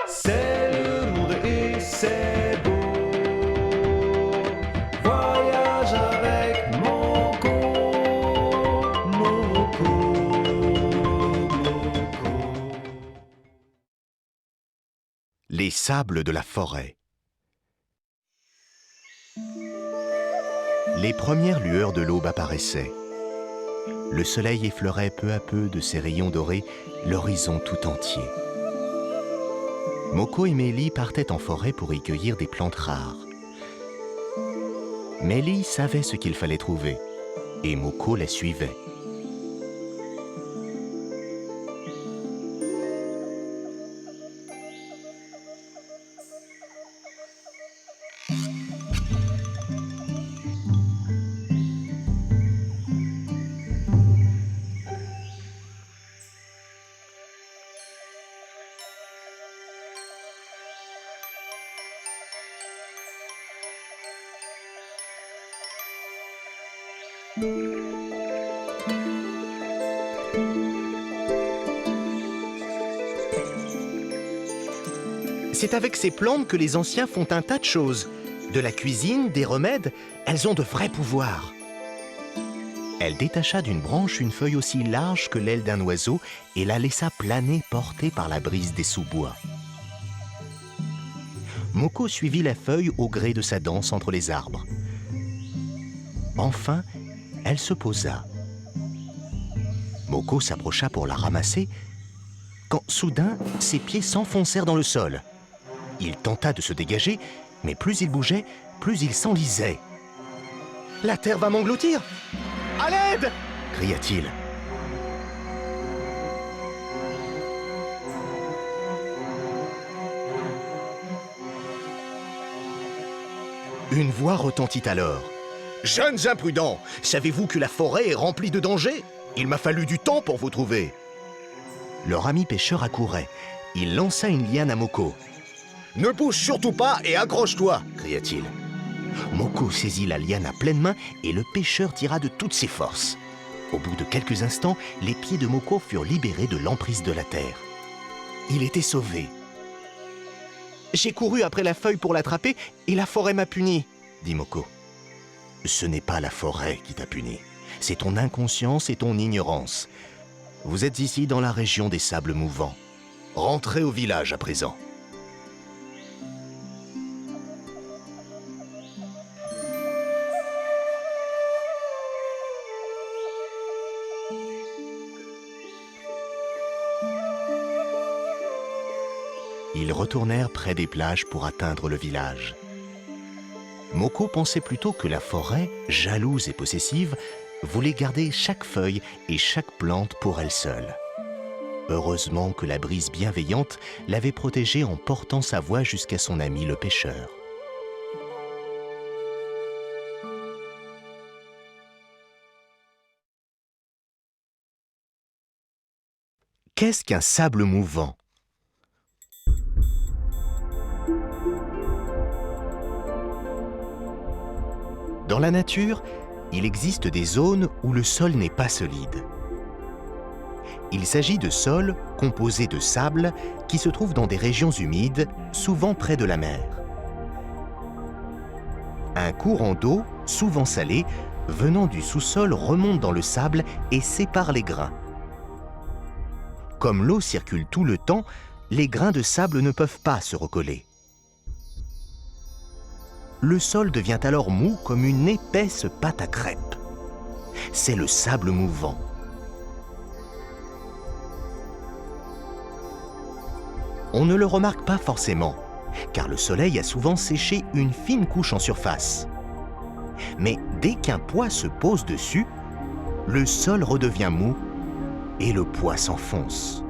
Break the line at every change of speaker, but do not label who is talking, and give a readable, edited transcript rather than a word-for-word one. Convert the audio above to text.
C'est le monde et c'est beau. Voyage avec Moko. Moko, Moko.
Les sables de la forêt. Les premières lueurs de l'aube apparaissaient. Le soleil effleurait peu à peu de ses rayons dorés l'horizon tout entier. Moko et Mélie partaient en forêt pour y cueillir des plantes rares. Mélie savait ce qu'il fallait trouver, et Moko la suivait. C'est avec ces plantes que les anciens font un tas de choses. De la cuisine, des remèdes, elles ont de vrais pouvoirs. Elle détacha d'une branche une feuille aussi large que l'aile d'un oiseau et la laissa planer portée par la brise des sous-bois. Moko suivit la feuille au gré de sa danse entre les arbres. Enfin, elle se posa. Moko s'approcha pour la ramasser, quand soudain, ses pieds s'enfoncèrent dans le sol. Il tenta de se dégager, mais plus il bougeait, plus il s'enlisait. « La terre va m'engloutir! À l'aide !» cria-t-il. Une voix retentit alors. « Jeunes imprudents, savez-vous que la forêt est remplie de dangers? Il m'a fallu du temps pour vous trouver. » Leur ami pêcheur accourait. Il lança une liane à Moko. « Ne bouge surtout pas et accroche-toi » cria-t-il. Moko saisit la liane à pleine main et le pêcheur tira de toutes ses forces. Au bout de quelques instants, les pieds de Moko furent libérés de l'emprise de la terre. Il était sauvé. « J'ai couru après la feuille pour l'attraper et la forêt m'a puni » dit Moko. « Ce n'est pas la forêt qui t'a puni, c'est ton inconscience et ton ignorance. Vous êtes ici dans la région des sables mouvants. Rentrez au village à présent. » Ils retournèrent près des plages pour atteindre le village. Moko pensait plutôt que la forêt, jalouse et possessive, voulait garder chaque feuille et chaque plante pour elle seule. Heureusement que la brise bienveillante l'avait protégée en portant sa voix jusqu'à son ami le pêcheur. Qu'est-ce qu'un sable mouvant ? Dans la nature, il existe des zones où le sol n'est pas solide. Il s'agit de sols composés de sable qui se trouvent dans des régions humides, souvent près de la mer. Un courant d'eau, souvent salé, venant du sous-sol remonte dans le sable et sépare les grains. Comme l'eau circule tout le temps, les grains de sable ne peuvent pas se recoller. Le sol devient alors mou comme une épaisse pâte à crêpes. C'est le sable mouvant. On ne le remarque pas forcément, car le soleil a souvent séché une fine couche en surface. Mais dès qu'un poids se pose dessus, le sol redevient mou et le poids s'enfonce.